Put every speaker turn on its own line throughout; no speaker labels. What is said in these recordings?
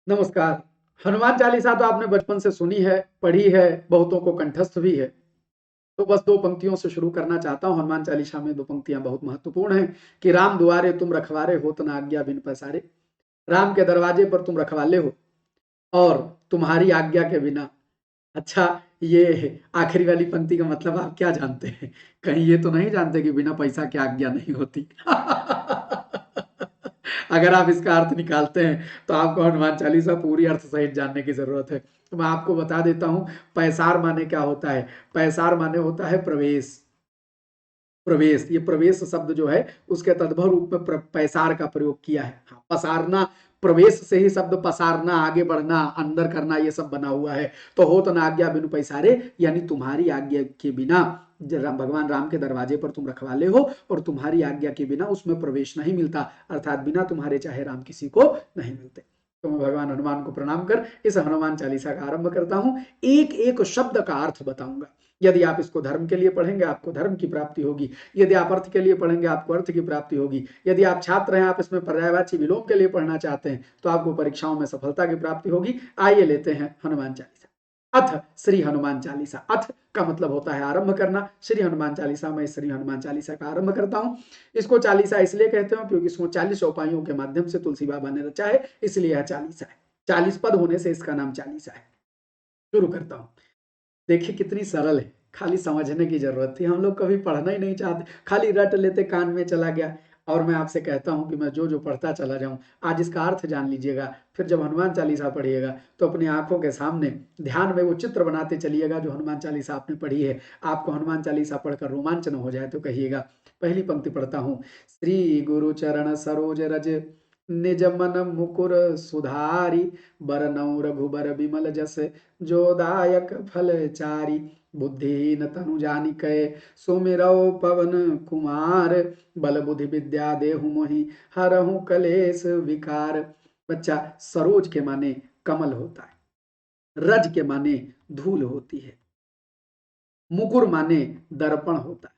नमस्कार। हनुमान चालीसा तो आपने बचपन से सुनी है, पढ़ी है, बहुतों को कंठस्थ भी है। तो बस 2 पंक्तियों से शुरू करना चाहता हूँ। हनुमान चालीसा में 2 पंक्तियाँ बहुत महत्वपूर्ण हैं कि राम दुआरे तुम रखवारे होत न आज्ञा बिन पैसारे। राम के दरवाजे पर तुम रखवाले हो और तुम्हारी आज्ञा के बिना। अच्छा, ये आखिरी वाली पंक्ति का मतलब आप क्या जानते हैं? कहीं ये तो नहीं जानते कि बिना पैसा के आज्ञा नहीं होती? अगर आप इसका अर्थ निकालते हैं तो आपको हनुमान चालीसा पूरी अर्थ सहित जानने की जरूरत है। तो मैं आपको बता देता हूं, पैसार माने क्या होता है। पैसार माने होता है प्रवेश। प्रवेश, ये प्रवेश शब्द जो है उसके तद्भव रूप में पैसार का प्रयोग किया है। हाँ, पसारना, प्रवेश से ही शब्द पसारना, आगे बढ़ना, अंदर करना, ये सब बना हुआ है। तो हो तो ना आज्ञा बिनु पैसारे, यानी तुम्हारी आज्ञा के बिना भगवान राम के दरवाजे पर तुम रखवाले हो और तुम्हारी आज्ञा के बिना उसमें प्रवेश नहीं मिलता, अर्थात बिना तुम्हारे चाहे राम किसी को नहीं मिलते। तो मैं भगवान हनुमान को प्रणाम कर इस हनुमान चालीसा का आरंभ करता हूं। एक एक शब्द का अर्थ बताऊंगा। यदि आप इसको धर्म के लिए पढ़ेंगे आपको धर्म की प्राप्ति होगी, यदि आप अर्थ के लिए पढ़ेंगे आपको अर्थ की प्राप्ति होगी, यदि आप छात्र हैं, आप इसमें पर्यायवाची विलोम के लिए पढ़ना चाहते हैं तो आपको परीक्षाओं में सफलता की प्राप्ति होगी। आइए लेते हैं हनुमान चालीसा। अथ श्री हनुमान चालीसा। अथ का मतलब होता है आरंभ करना। श्री हनुमान चालीसा में श्री हनुमान चालीसा का आरंभ करता हूं। इसको चालीसा इसलिए कहते हैं क्योंकि इसको 40 उपायों के माध्यम से तुलसी बाबा ने रचा है, इसलिए यह चालीसा है। 40 पद होने से इसका नाम चालीसा है। शुरू करता हूं। देखिए कितनी सरल है, खाली समझने की जरूरत थी। हम लोग कभी पढ़ना ही नहीं चाहते, खाली रट लेते, कान में चला गया। और मैं आपसे कहता हूं कि मैं जो जो पढ़ता चला जाऊं, आज इसका अर्थ जान लीजिएगा। फिर जब हनुमान चालीसा पढ़िएगा तो अपनी आंखों के सामने ध्यान में वो चित्र बनाते चलिएगा जो हनुमान चालीसा आपने पढ़ी है। आपको हनुमान चालीसा पढ़कर रोमांचन हो जाए तो कहिएगा। पहली पंक्ति पढ़ता हूं। श्री गुरु चरण सरोज रज निज मन मुकुर सुधारी, बरनउँ रघुबर बिमल जस जो दायक फल चारी। बुद्धिहीन तनु जानिकै सुमिरौ पवन कुमार, बल बुद्धि विद्या देहु मोहि हरहु कलेश विकार। बच्चा, सरोज के माने कमल होता है, रज के माने धूल होती है, मुकुर माने दर्पण होता है।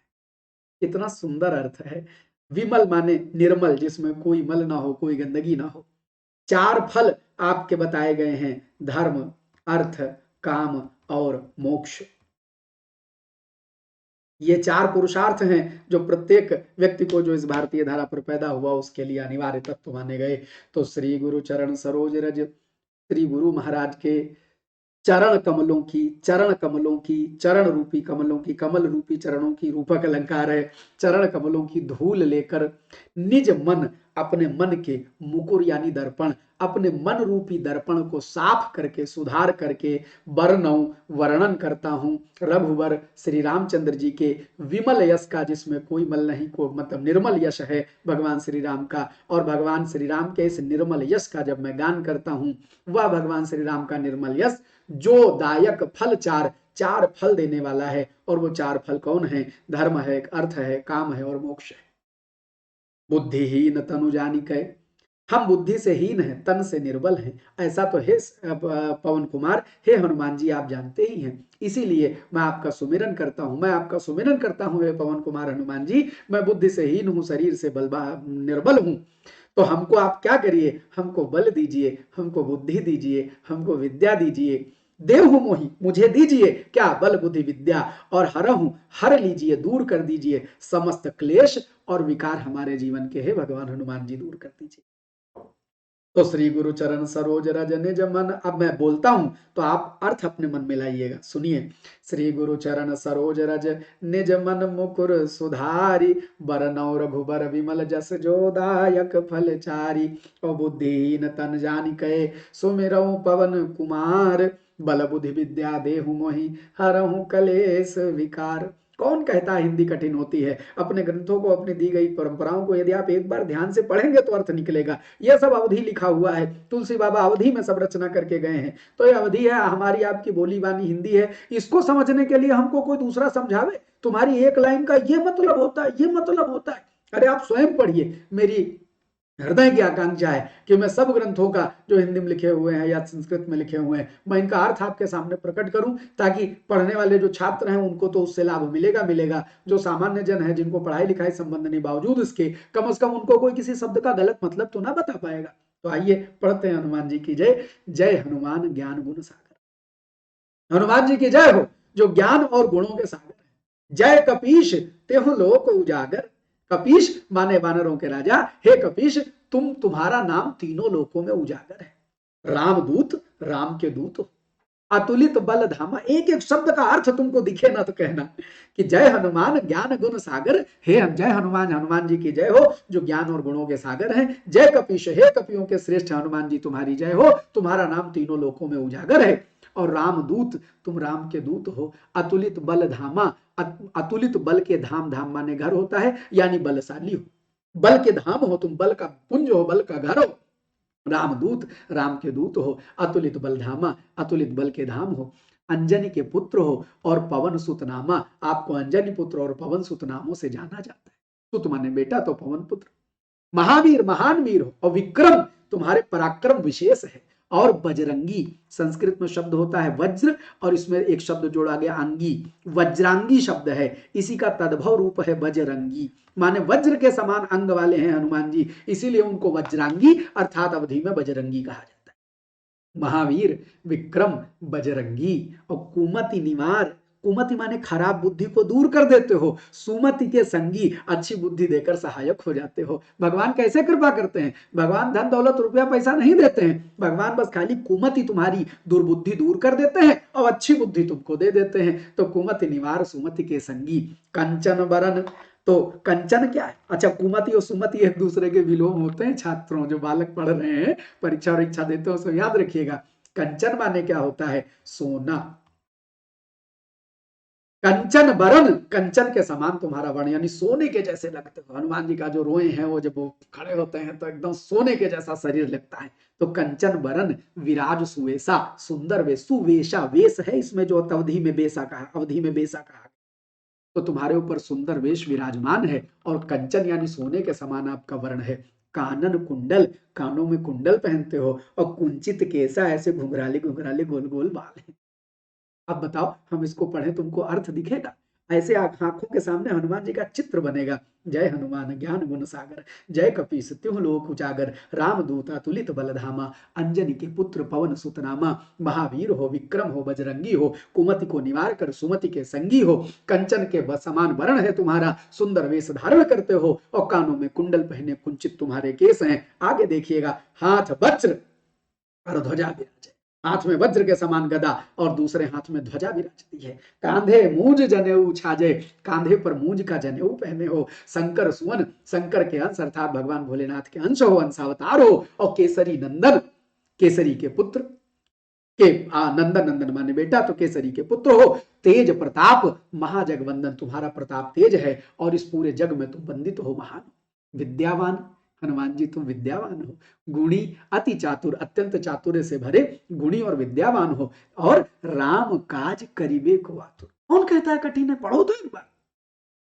कितना सुंदर अर्थ है। विमल माने निर्मल, जिसमें कोई मल ना हो, कोई गंदगी ना हो। 4 फल आपके बताए गए हैं, धर्म, अर्थ, काम और मोक्ष। ये 4 पुरुषार्थ हैं जो प्रत्येक व्यक्ति को, जो इस भारतीय धारा पर पैदा हुआ, उसके लिए अनिवार्य तत्व माने गए। तो श्री गुरु चरण सरोज रज, श्री गुरु महाराज के चरण कमलों की, चरण कमलों की, चरण रूपी कमलों की, कमल रूपी चरणों की, रूपक अलंकार है। चरण कमलों की धूल लेकर निज मन, अपने मन के मुकुर यानी दर्पण, अपने मन रूपी दर्पण को साफ करके, सुधार करके, वर्णौ वर्णन करता हूं रघुवर श्री रामचंद्र जी के विमल यश का, जिसमें कोई मल नहीं, को मतलब निर्मल यश है भगवान श्री राम का। और भगवान श्री राम के इस निर्मल यश का जब मैं गान करता हूं, वह भगवान श्री राम का निर्मल यश जो दायक फल 4, 4 फल देने वाला है। और वो 4 फल कौन है? धर्म है, अर्थ है, काम है और मोक्ष है। बुद्धिहीन तनु जानिकै, हम बुद्धि से हीन हैं, तन से निर्बल हैं। ऐसा तो हे पवन कुमार, हे हनुमान जी, आप जानते ही हैं। इसीलिए मैं आपका सुमिरन करता हूं, मैं आपका सुमिरन करता हूं हे पवन कुमार हनुमान जी। मैं बुद्धि से हीन हूं, शरीर से निर्बल हूं। तो हमको आप क्या करिए, हमको बल दीजिए, हमको बुद्धि दीजिए, हमको विद्या दीजिए। देहु मोहि, मुझे दीजिए क्या? बल बुद्धि विद्या। और हरहु, हर लीजिए, दूर कर दीजिए समस्त क्लेश और विकार हमारे जीवन के, हे भगवान हनुमान जी, दूर कर दीजिए। तो श्री गुरु चरण सरोज रज निज मन, अब मैं बोलता हूं तो आप अर्थ अपने मन में लाइएगा, सुनिए। श्री गुरु चरण सरोज रज निज मन मुकुर सुधारी, बरनौ रघुबर विमल जस जो दायक फल चारी। और बुद्धिहीन तन जानिकै सुमिरौ पवन कुमार, बल बुद्धि विद्या देहु मोहि हरहु कलेश विकार। कौन कहता है हिंदी कठिन होती है? अपने ग्रंथों को, अपनी दी गई परंपराओं को यदि आप एक बार ध्यान से पढ़ेंगे तो अर्थ निकलेगा। यह सब अवधि लिखा हुआ है, तुलसी बाबा अवधि में सब रचना करके गए हैं। तो यह अवधि है, हमारी आपकी बोली बानी हिंदी है। इसको समझने के लिए हमको कोई दूसरा समझावे, तुम्हारी एक लाइन का ये मतलब होता है, ये मतलब होता है। अरे आप स्वयं पढ़िए। मेरी हृदय की आकांक्षा है कि मैं सब ग्रंथों का, जो हिंदी में लिखे हुए हैं या संस्कृत में लिखे हुए हैं, मैं इनका अर्थ आपके सामने प्रकट करूं, ताकि पढ़ने वाले जो छात्र हैं उनको तो उससे लाभ मिलेगा मिलेगा। जो सामान्य जन है, जिनको पढ़ाई लिखाई संबंध नहीं, बावजूद इसके कम से कम उनको कोई किसी शब्द का गलत मतलब तो ना बता पाएगा। तो आइए पढ़ते हैं हनुमान जी की जय। जय हनुमान ज्ञान गुण सागर। हनुमान जी की जय हो जो ज्ञान और गुणों के सागर है। जय कपीश तेहु लोक उजागर। कपीश माने वानरों के राजा, हे कपीश तुम्हारा नाम तीनों लोकों में उजागर है। रामदूत, राम के दूत हो, अतुलित बल धामा। एक एक शब्द का अर्थ तुमको दिखे ना तो कहना कि जय हनुमान ज्ञान गुण सागर। हे जय हनुमान, हनुमान जी की जय हो जो ज्ञान और गुणों के सागर हैं। जय कपीश, हे कपियों के श्रेष्ठ हनुमान जी तुम्हारी जय हो, तुम्हारा नाम तीनों लोकों में उजागर है। और रामदूत, तुम राम के दूत हो। अतुलित बल धामा, अतुलित बल के धाम, धाम माने घर होता है, यानी बलशाली हो। बल के धाम हो तुम, बल का पुंज हो, बल का घर हो। रामदूत, राम के दूत हो। अतुलित बल धामा, अतुलित बल के धाम हो। अंजनी के पुत्र हो और पवन सुत नामा। आपको अंजनी पुत्र और पवन सुत नामों से जाना जाता है। सुत माने बेटा तो पवन पुत्र। महावीर, महान वीर हो। और विक्रम, तुम्हारे पराक्रम विशेष है। और बजरंगी, संस्कृत में शब्द होता है वज्र और इसमें एक शब्द जोड़ा गया अंगी, वज्रांगी शब्द है। इसी का तद्भव रूप है बजरंगी, माने वज्र के समान अंग वाले हैं हनुमान जी, इसीलिए उनको वज्रांगी अर्थात अवधि में बजरंगी कहा जाता है। महावीर, विक्रम, बजरंगी और कुमति निवार। कुमति माने खराब बुद्धि को दूर कर देते हो। सुमति के संगी, अच्छी बुद्धि देकर सहायक हो जाते हो। भगवान कैसे कृपा करते हैं? भगवान धन दौलत रुपया पैसा नहीं देते हैं, भगवान बस खाली कुमति तुम्हारी दुर्बुद्धि दूर कर देते हैं और अच्छी बुद्धि तुमको दे देते हैं। तो कुमति निवार, सुमति के संगी। कंचन बरन, तो कंचन क्या है? अच्छा, कुमति और सुमति एक दूसरे के विलोम होते हैं। छात्रों, जो बालक पढ़ रहे हैं, परीक्षा वरीक्षा देते हो, उसको याद रखिएगा। कंचन माने क्या होता है? सोना। कंचन बरन, कंचन के समान तुम्हारा वर्ण, यानी सोने के जैसे लगते हो। हनुमान जी का जो रोए हैं वो जब वो खड़े होते हैं तो एकदम सोने के जैसा शरीर लगता है। तो कंचन बरन, विराज सुवेशा, सुंदर वेश। सुवेशा वेश है इसमें जो अवधि में बेसा कहा, अवधि में बेसा कहा। तो तुम्हारे ऊपर सुंदर वेश विराजमान है और कंचन यानी सोने के समान आपका वर्ण है। कानन कुंडल, कानों में कुंडल पहनते हो। और कुंचित केसा, ऐसे घुंघराले घुंघराले गोल गोल बाल है। अब बताओ, हम इसको पढ़े, तुमको अर्थ दिखेगा? ऐसे आंखों के सामने हनुमान जी का चित्र बनेगा। जय हनुमान ज्ञान गुण सागर। जय कपीस तिहुँ लोक उजागर। रामदूत अतुलित बल धामा। अंजनी के पुत्र पवन सुत नामा। महावीर हो, विक्रम हो, बजरंगी हो। कुमति को निवार कर सुमति के संगी हो। कंचन के समान वर्ण है तुम्हारा, सुंदर वेश धारण करते हो और कानों में कुंडल पहने, कुंचित तुम्हारे केस हैं। आगे देखिएगा, हाथ वज्र और ध्वजा विराजे। हाथ में वज्र के समान गदा और दूसरे हाथ में ध्वजा विराजती है। कांधे मूंज जनेऊ छाजे, कांधे पर मूंज का जनेऊ पहने हो। शंकर सुवन, शंकर के अंश अर्थात भगवान भोलेनाथ के अंश हो, अंशावतार हो। और केसरी नंदन, केसरी के पुत्र के नंदन, नंदन माने बेटा, तो केसरी के पुत्र हो। तेज प्रताप, महाजगवंदन, तुम्हारा प्रताप तेज है और इस पूरे जग में तुम वंदित हो, महान। विद्यावान, हनुमान जी तुम विद्यावान हो। गुणी, अति चातुर, अत्यंत चातुर्य से भरे, गुणी और विद्यावान हो। और राम काज करिबे को आतुर। कौन कहता है कठिन है? पढ़ो तो एक बार।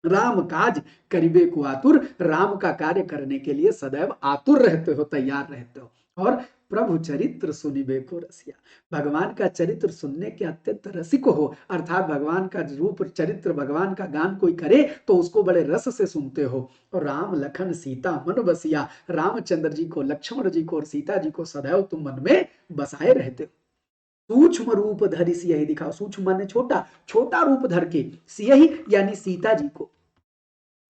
राम काज करिबे को आतुर, राम का कार्य करने के लिए सदैव आतुर रहते हो, तैयार रहते हो। और प्रभु चरित्र सुनिबे को रसिया, भगवान का चरित्र सुनने के अत्यंत रसिक हो, अर्थात भगवान का रूप चरित्र, भगवान का गान कोई करे तो उसको बड़े रस से सुनते हो। और राम लखन सीता मन बसिया, रामचंद्र जी को, लक्ष्मण जी को और सीता जी को सदैव तुम मन में बसाए रहते हो। सूक्ष्म रूप धरि सियहि दिखाओ, सूक्ष्म माने छोटा, छोटा रूप धर के, सियहि यानी सीता जी को।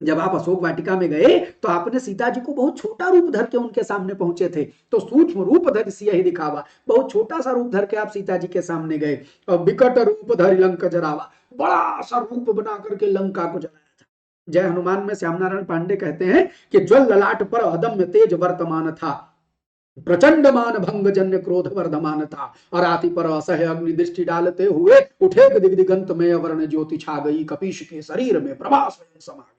जब आप अशोक वाटिका में गए तो आपने सीता जी को बहुत छोटा रूप धर के उनके सामने पहुंचे थे। तो सूक्ष्म रूप धर सियहि दिखावा, बहुत छोटा सा रूप धर के आप सीता जी के सामने गए। और विकट रूप धरि लंक जरावा, बड़ा सा रूप बना करके लंका को जलाया था। जय हनुमान में श्याम नारायण पांडे कहते हैं कि ज्वल ललाट पर अदम्य तेज वर्तमान था, प्रचंड मान भंग जन्य क्रोध वर्धमान था। और आति पर असह्य अग्नि दृष्टि डालते हुए उठे दिगंत में अवर्ण ज्योति छा गई, कपीश के शरीर में प्रभा स्वयं समा गई।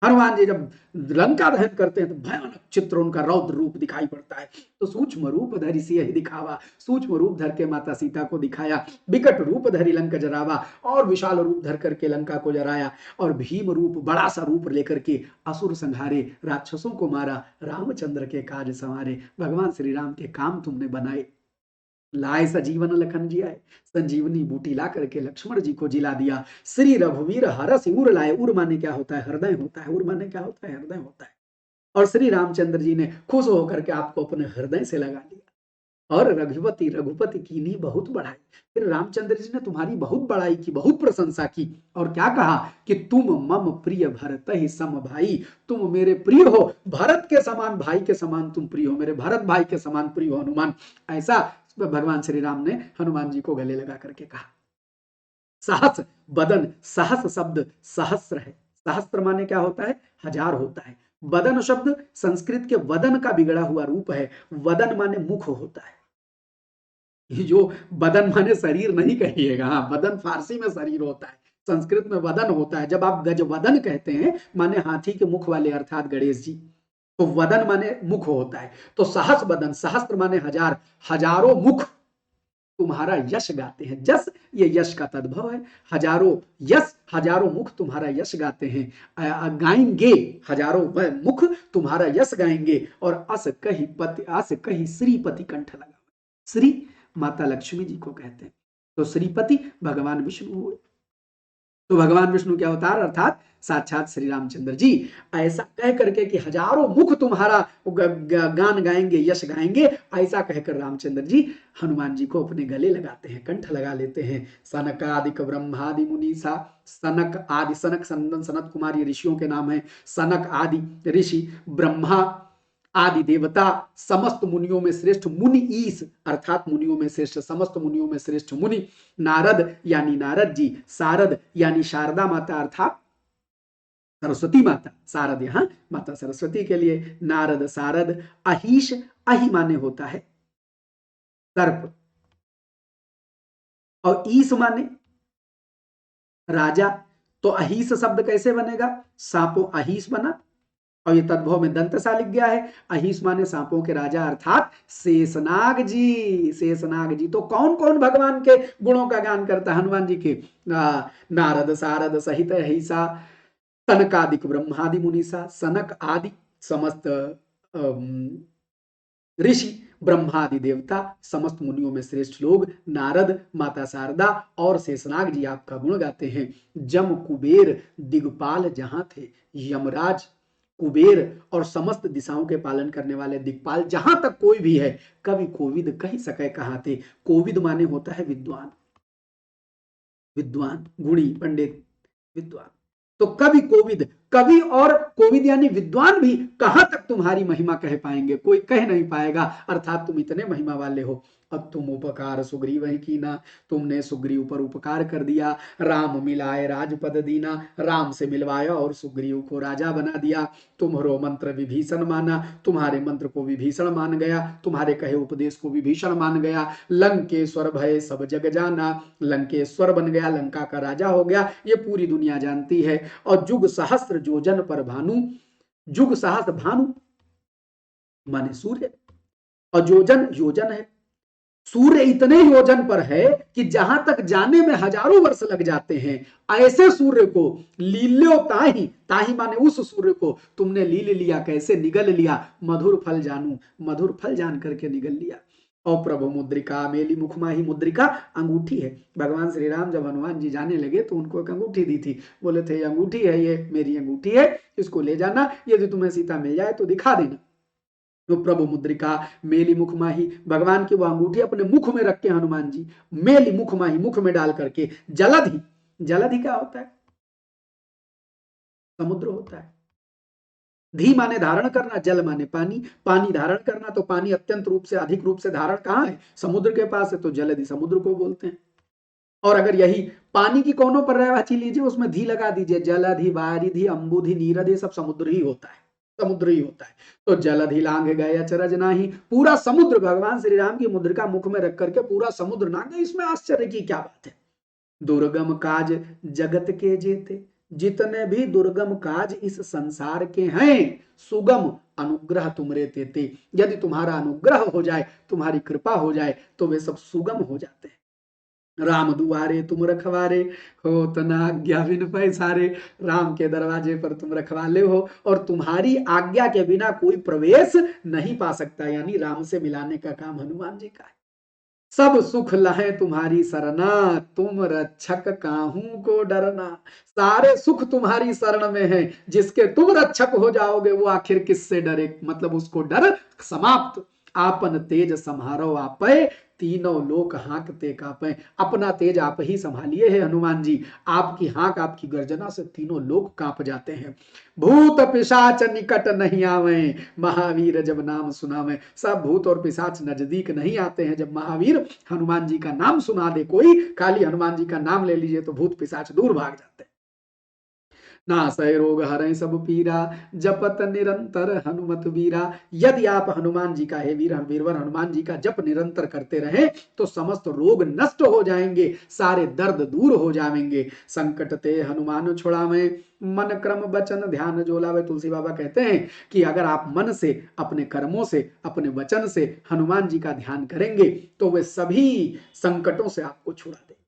हनुमान जी जब लंका दहन करते हैं तो भयानक चित्र, उनका रौद्र रूप दिखाई पड़ता है। तो सूक्ष्म रूप धरि सियहि दिखावा, सूक्ष्म रूप धर के माता सीता को दिखाया। विकट रूप धरि लंक जरावा, और विशाल रूप धर करके लंका को जराया। और भीम रूप, बड़ा सा रूप लेकर के असुर संहारे, राक्षसों को मारा, रामचंद्र के कार्य संवारे। भगवान श्री राम के काम तुमने बनाए। लाए सजीवन लखन जी आए, संजीवनी बूटी ला करके लक्ष्मण जी को जिला दिया। श्री रघुवीर हरस उर लाए। उर माने क्या होता है? हृदय होता है। उर माने क्या होता है? हृदय होता है। और श्री रामचंद्र जी ने खुश होकर के आपको अपने हृदय से लगा लिया। और रघुपति रघुपति कीन्ही बहुत बढ़ाई। फिर रामचंद्र जी ने तुम्हारी बहुत बड़ाई की, बहुत प्रशंसा की, और क्या कहा कि तुम मम प्रिय भरत ही सम भाई, तुम मेरे प्रिय हो, भरत के समान, भाई के समान तुम प्रिय हो, मेरे भरत भाई के समान प्रिय हो हनुमान। ऐसा भगवान श्री राम ने हनुमान जी को गले लगा करके कहा। सहस बदन, सहस शब्द सहस्र है, सहस्त्र माने क्या होता है, हजार होता है। वदन शब्द संस्कृत के वदन का बिगड़ा हुआ रूप है। वदन माने मुख होता है। ये जो बदन माने शरीर नहीं कहिएगा, हाँ, बदन फारसी में शरीर होता है, संस्कृत में वदन होता है। जब आप गजवदन कहते हैं माने हाथी के मुख वाले, अर्थात गणेश जी, तो वदन माने मुख होता है। तो सहस बदन, सहस्त्र माने हजार, हजारों मुख तुम्हारा यश गाते हैं। जस ये यश का तद्भव है। हजारों यश, हजारों मुख तुम्हारा यश गाते हैं, गाएंगे, हजारों मुख तुम्हारा यश गाएंगे। और अस कही पति, अस कही श्रीपति कंठ लगा। श्री माता लक्ष्मी जी को कहते हैं, तो श्रीपति भगवान विष्णु हुए। तो भगवान विष्णु के अवतार अर्थात साक्षात श्री रामचंद्र जी। ऐसा कह करके कि हजारों मुख तुम्हारा गान गाएंगे, यश गाएंगे, ऐसा कहकर रामचंद्र जी हनुमान जी को अपने गले लगाते हैं, कंठ लगा लेते हैं। सनकादिक ब्रह्मादि मुनीसा, सनक आदि, सनक संदन सनत कुमार ऋषियों के नाम है। सनक आदि ऋषि, ब्रह्मा आदि देवता, समस्त मुनियों में श्रेष्ठ मुनि ईश, अर्थात मुनियों में श्रेष्ठ, समस्त मुनियों में श्रेष्ठ मुनि, नारद यानी नारद जी, शारद यानी शारदा माता अर्थात सरस्वती माता, शारद यहाँ माता सरस्वती के लिए, नारद शारद, अहिश, अहि माने होता है सर्प, और ईश माने राजा। तो अहिश शब्द कैसे बनेगा, सांपों अहिश बना, और ये तद्भव में दंत सा लिख गया है। अहिस माने सांपों के राजा अर्थात शेषनाग जी, शेषनाग जी। तो कौन कौन भगवान के गुणों का गान करता है हनुमान जी के, नारद शारद सहित अहिसा, सनकादिक ब्रह्मादि मुनीसा, सनक आदि समस्त ऋषि, ब्रह्मादि देवता, समस्त मुनियों में श्रेष्ठ लोग, नारद, माता शारदा और शेषनाग जी आपका गुण गाते हैं। जम कुबेर दिगपाल जहां थे, यमराज, कुबेर और समस्त दिशाओं के पालन करने वाले दिक्पाल जहां तक कोई भी है, कवि कोविद कह सके कहां थे। कोविद माने होता है विद्वान, विद्वान गुणी पंडित विद्वान। तो कवि कोविद, कवि और कोविद यानी विद्वान भी कहां तक तुम्हारी महिमा कह पाएंगे, कोई कह नहीं पाएगा, अर्थात तुम इतने महिमा वाले हो। अब तुम उपकार सुग्रीव ही कीना, तुमने सुग्रीव पर उपकार कर दिया। राम मिलाए राजपद दीना, राम से मिलवाया और सुग्रीव को राजा बना दिया। तुम्हारो मंत्र विभीषण माना, तुम्हारे मंत्र को विभीषण मान गया, तुम्हारे कहे उपदेश को विभीषण मान गया। लंकेश्वर भय सब जग जाना, लंकेश्वर बन गया, लंका का राजा हो गया, ये पूरी दुनिया जानती है। और जुग सहस्त्र जोजन पर भानु, जुग सहस्त्र भानु माने सूर्य, और योजन योजन है, सूर्य इतने योजन पर है कि जहां तक जाने में हजारों वर्ष लग जाते हैं। ऐसे सूर्य को लील्यो ताही, ताही माने उस सूर्य को तुमने लील लिया, कैसे निगल लिया, मधुर फल जानू, मधुर फल जान करके निगल लिया। और प्रभु मुद्रिका मेली मुख माही, मुद्रिका अंगूठी है। भगवान श्री राम जब हनुमान जी जाने लगे तो उनको एक अंगूठी दी थी, बोले थे अंगूठी है, ये मेरी अंगूठी है, इसको ले जाना, यदि तुम्हें सीता मिल जाए तो दिखा देना। तो प्रभु मुद्रिका मेली मुख माही, भगवान की वो अंगूठी अपने मुख में रख के हनुमान जी, मेली मुख माही, मुख में डाल करके, जलधि, जलधि क्या होता है, समुद्र होता है। धी माने धारण करना, जल माने पानी, पानी धारण करना, तो पानी अत्यंत रूप से, अधिक रूप से धारण कहां है, समुद्र के पास है, तो जलधि समुद्र को बोलते हैं। और अगर यही पानी की कोनों पर रहवाची लीजिए, उसमें धी लगा दीजिए, जलधि वारिधि अंबुधि नीरधि, सब समुद्र ही होता है, समुद्र ही होता है। तो जलधि लांग गए अचरज नाही, पूरा समुद्र भगवान श्री राम की मुद्रिका मुख में रख करके पूरा समुद्र नांगे, इसमें आश्चर्य की क्या बात है। दुर्गम काज जगत के जेते, जितने भी दुर्गम काज इस संसार के हैं, सुगम अनुग्रह तुमरे तेते, यदि तुम्हारा अनुग्रह हो जाए, तुम्हारी कृपा हो जाए, तो वे सब सुगम हो जाते हैं। राम दुआरे तुम रखवारे हो, तना आज्ञा बिन पैसारे, राम के दरवाजे पर तुम रखवाले हो, और तुम्हारी आज्ञा के बिना कोई प्रवेश नहीं पा सकता, यानी राम से मिलाने का काम हनुमान जी का है। सब सुख लहे तुम्हारी सरना, तुम रक्षक काहू को डरना। सारे सुख तुम्हारी शरण में है, जिसके तुम रक्षक हो जाओगे वो आखिर किससे डरे, मतलब उसको डर समाप्त। आपन तेज सम्हारो आपे, तीनों लोक हाँकते कापे। अपना तेज आप ही संभालिए है हनुमान जी, आपकी हाँक आपकी गर्जना से तीनों लोग कांप जाते हैं। भूत पिशाच निकट नहीं आवे, महावीर जब नाम सुनावे। सब भूत और पिशाच नजदीक नहीं आते हैं जब महावीर हनुमान जी का नाम सुना दे। कोई खाली हनुमान जी का नाम ले लीजिए तो भूत पिशाच दूर भाग जाते हैं। नासै रोग हरै सब पीरा, जपत निरंतर हनुमत वीरा। यदि आप हनुमान जी का, हे वीरवर हनुमान जी का जप निरंतर करते रहे तो समस्त रोग नष्ट हो जाएंगे, सारे दर्द दूर हो जाएंगे। संकट ते हनुमान छुड़ावे, मन क्रम वचन ध्यान जो लावे। तुलसी बाबा कहते हैं कि अगर आप मन से, अपने कर्मों से, अपने वचन से हनुमान जी का ध्यान करेंगे तो वे सभी संकटों से आपको छुड़ा देंगे।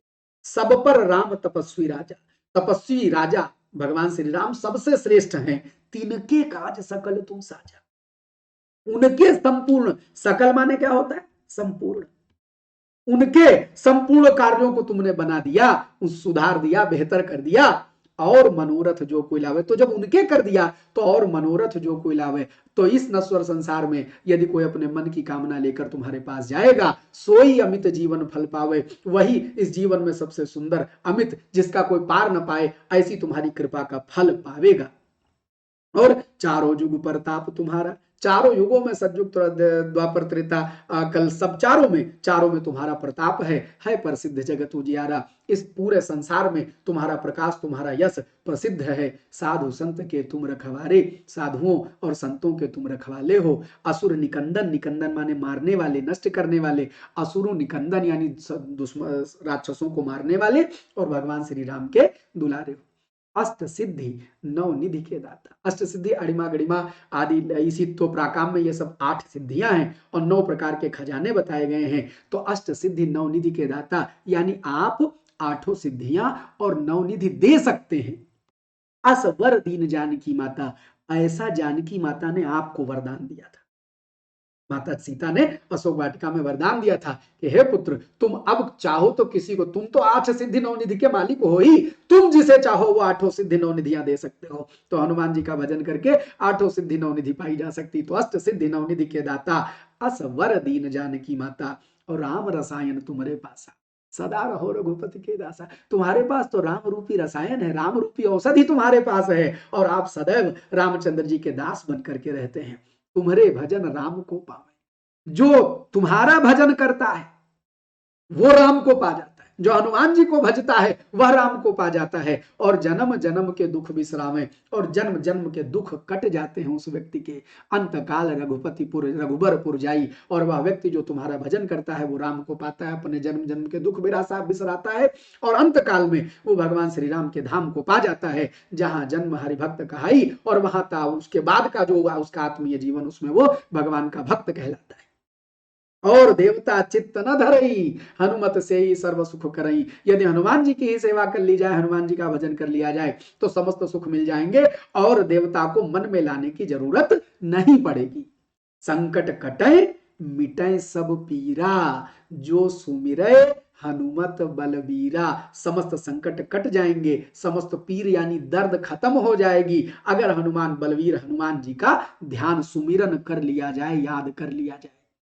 सब पर राम तपस्वी राजा, तपस्वी राजा भगवान श्री राम सबसे श्रेष्ठ हैं। तिनके काज सकल तुम साझा, उनके संपूर्ण, सकल माने क्या होता है, संपूर्ण, उनके संपूर्ण कार्यों को तुमने बना दिया, सुधार दिया, बेहतर कर दिया। और मनोरथ जो कोई लावे, तो जब उनके कर दिया तो और मनोरथ जो कोई लावे। तो इस नश्वर संसार में यदि कोई अपने मन की कामना लेकर तुम्हारे पास जाएगा, सोई अमित जीवन फल पावे। वही इस जीवन में सबसे सुंदर अमित, जिसका कोई पार न पाए, ऐसी तुम्हारी कृपा का फल पावेगा। और चारों युग प्रताप तुम्हारा, चारों युगों में सतयुग द्वापर त्रेता कल, सब चारों में तुम्हारा प्रताप है प्रसिद्ध जगत उजियारा। इस पूरे संसार में तुम्हारा प्रकाश, तुम्हारा यश प्रसिद्ध है। साधु संत के तुम रखवारे, साधुओं और संतों के तुम रखवाले हो। असुर निकंदन, निकंदन माने मारने वाले, नष्ट करने वाले। असुरु निकंदन यानी दुश्मन राक्षसों को मारने वाले, और भगवान श्री राम के दुलारे हो। अष्ट सिद्धि नौ निधि के दाता। अष्ट सिद्धि अणिमा गणिमा आदि, इसी तो प्राकाम में ये सब 8 सिद्धियां हैं और 9 प्रकार के खजाने बताए गए हैं। तो अष्ट सिद्धि नौ निधि के दाता, यानी आप 8 सिद्धियां और 9 निधि दे सकते हैं। अस वर दीन जानकी माता, ऐसा जानकी माता ने आपको वरदान दिया था। माता सीता ने अशोक वाटिका में वरदान दिया था कि हे पुत्र, तुम अब चाहो तो किसी को, तुम तो 8 सिद्धि 9 निधि के मालिक हो ही, तुम जिसे चाहो वो 8 सिद्धि 9 निधियां दे सकते हो। तो हनुमान जी का भजन करके 8 सिद्धि 9 निधि पाई जा सकती। तो अष्ट सिद्धि 9 निधि के दाता, अस वर दीन जानकी माता, और राम रसायन तुम्हारे पासा, सदा रहो रघुपति के दासा। तुम्हारे पास तो राम रूपी रसायन है, राम रूपी औषधि तुम्हारे पास है, और आप सदैव रामचंद्र जी के दास बन करके रहते हैं। तुम्हारे भजन राम को पावे, जो तुम्हारा भजन करता है वो राम को पा जाता है, जो हनुमान जी को भजता है वह राम को पा जाता है। और जन्म जन्म के दुख विश्रामे, और जन्म जन्म के दुख कट जाते हैं उस व्यक्ति के। अंत काल रघुपतिपुर रघुबरपुर जाई, और वह व्यक्ति जो तुम्हारा भजन करता है वो राम को पाता है, अपने जन्म जन्म के दुख बिसराता है, और अंत काल में वो भगवान श्री राम के धाम को पा जाता है, जहां जन्म हरिभक्त कहाई, और वहां था उसके बाद का जो उसका आत्मीय जीवन, उसमें वो भगवान का भक्त कहलाता है। और देवता चित्त न धरई, हनुमत से ही सर्व सुख करई। यदि हनुमान जी की ही सेवा कर ली जाए, हनुमान जी का भजन कर लिया जाए तो समस्त सुख मिल जाएंगे, और देवता को मन में लाने की जरूरत नहीं पड़ेगी। संकट कटे मिटे सब पीरा, जो सुमिरे हनुमत बलबीरा। समस्त संकट कट जाएंगे, समस्त पीर यानी दर्द खत्म हो जाएगी, अगर हनुमान बलवीर हनुमान जी का ध्यान सुमिरन कर लिया जाए, याद कर लिया जाए।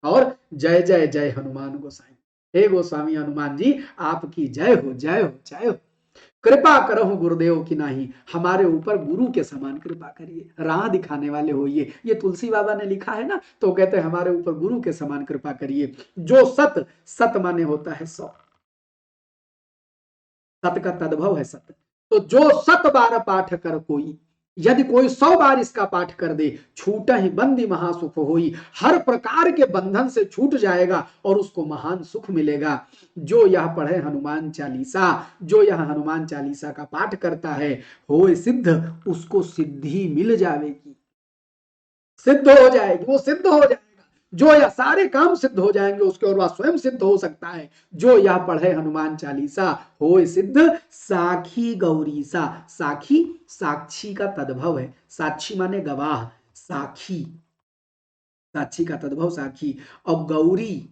और जय जय जय हनुमान गोसाई, हे गोस्वामी हनुमान जी आपकी जय हो, जय हो, जय हो। कृपा करहु गुरुदेव की नाही, हमारे ऊपर गुरु के समान कृपा करिए, राह दिखाने वाले होइए। ये तुलसी बाबा ने लिखा है ना, तो कहते हैं हमारे ऊपर गुरु के समान कृपा करिए। जो सत, सत माने होता है 100, सत का तद्भव है सत। तो जो 100 बार पाठ कर कोई, यदि कोई 100 बार इसका पाठ कर दे, छूटा ही बंदी महासुख होई, हर प्रकार के बंधन से छूट जाएगा और उसको महान सुख मिलेगा। जो यह पढ़े हनुमान चालीसा, जो यह हनुमान चालीसा का पाठ करता है, होए सिद्ध, उसको सिद्धि मिल जाएगी, सिद्ध हो जाएगी, वो सिद्ध हो जाएगा। जो यह सारे काम सिद्ध हो जाएंगे उसके, और वह स्वयं सिद्ध हो सकता है। जो यह पढ़े हनुमान चालीसा, होए सिद्ध साखी गौरीसा। साखी साक्षी का तद्भव है, साक्षी माने गवाह, साखी साक्षी का तद्भव साखी। और गौरी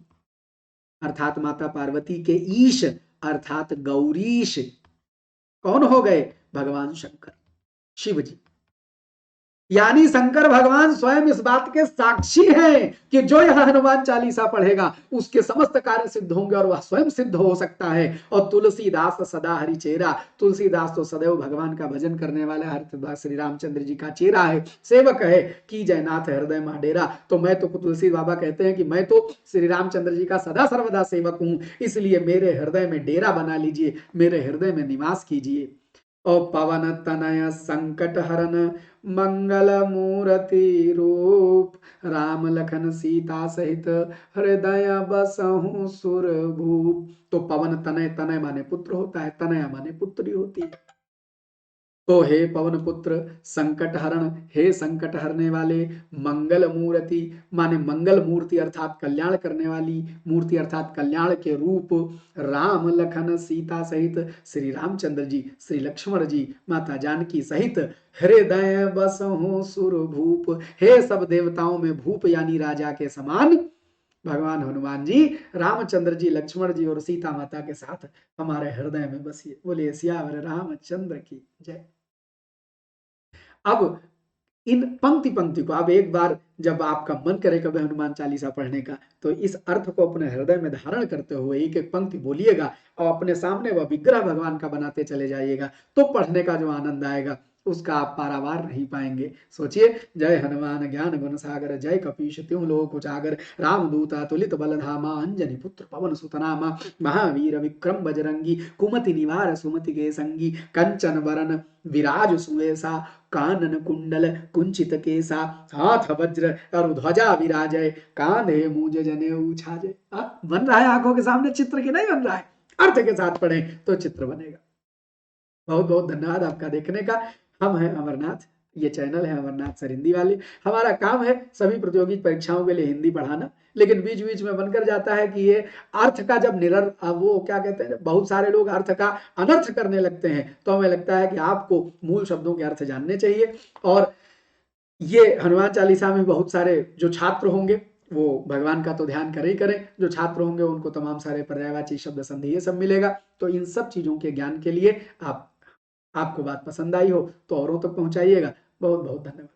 अर्थात माता पार्वती के ईश अर्थात गौरीश कौन हो गए? भगवान शंकर, शिव जी। यानी शंकर भगवान स्वयं इस बात के साक्षी हैं कि जो यह हनुमान चालीसा पढ़ेगा उसके समस्त कार्य सिद्ध होंगे और वह स्वयं सिद्ध हो सकता है। और तुलसीदास सदा हरि चेरा, तुलसीदास तो सदैव भगवान का भजन करने वाला हर श्री रामचंद्र जी का चेहरा है, सेवक है। की जयनाथ हृदय में डेरा, तो मैं तो, तुलसी बाबा कहते हैं कि मैं तो श्री रामचंद्र जी का सदा सर्वदा सेवक हूं, इसलिए मेरे हृदय में डेरा बना लीजिए, मेरे हृदय में निवास कीजिए। और पवन तनय संकट हरन मंगल मूर्ति रूप, राम लखन सीता सहित हृदय बसहु सुर भूप। तो पवन तनय, तनय माने पुत्र होता है, तनया माने पुत्री होती है। तो हे पवन पुत्र, संकट हरण, हे संकट हरने वाले, मंगल मूर्ति माने मंगल मूर्ति अर्थात कल्याण करने वाली मूर्ति अर्थात कल्याण के रूप, राम लखन सीता सहित श्री रामचंद्र जी, श्री लक्ष्मण जी, माता जानकी सहित हृदय बसहु सुर भूप, हे सब देवताओं में भूप यानी राजा के समान भगवान हनुमान जी, रामचंद्र जी, लक्ष्मण जी और सीता माता के साथ हमारे हृदय में बसिए। बोलिए सियावर रामचंद्र की जय। अब इन पंक्ति पंक्ति को अब एक बार जब आपका मन करे कभी हनुमान चालीसा पढ़ने का, तो इस अर्थ को अपने हृदय में धारण करते हुए एक एक पंक्ति बोलिएगा और अपने सामने वह विग्रह भगवान का बनाते चले जाइएगा, तो पढ़ने का जो आनंद आएगा उसका आप पारावार नहीं पाएंगे। सोचिए, जय हनुमान ज्ञान गुण सागर, जय कपीश त्यों लोक उजागर, रामदूता तुलित बल धामा, अंजनी पुत्र पवन सुत नामा, महावीर विक्रम बजरंगी, कुमति निवार सुमति के संगी, कंचन वरन विराज सुवेशा, कानन कुंडल कुंचित केसा, हाथ वज्र और ध्वजा विराजय, कांधे मूज जनेऊ छाजय। बन रहा है आंखों के सामने चित्र की नहीं बन रहा है? अर्थ के साथ पढ़े तो चित्र बनेगा। बहुत बहुत धन्यवाद आपका देखने का। हम हैं अमरनाथ, ये चैनल है अमरनाथ सर हिंदी वाले। हमारा काम है सभी प्रतियोगी परीक्षाओं के लिए हिंदी पढ़ाना, लेकिन बीच बीच में बनकर जाता है कि ये अर्थ का जब वो क्या कहते हैं, बहुत सारे लोग अर्थ का अनर्थ करने लगते हैं, तो हमें लगता है कि आपको मूल शब्दों के अर्थ जानने चाहिए। और ये हनुमान चालीसा में बहुत सारे जो छात्र होंगे वो भगवान का तो ध्यान करें ही करें, जो छात्र होंगे उनको तमाम सारे पर्यायवाची शब्द संधि ये सब मिलेगा। तो इन सब चीजों के ज्ञान के लिए आपको बात पसंद आई हो तो औरों तक पहुंचाइएगा। बहुत बहुत धन्यवाद।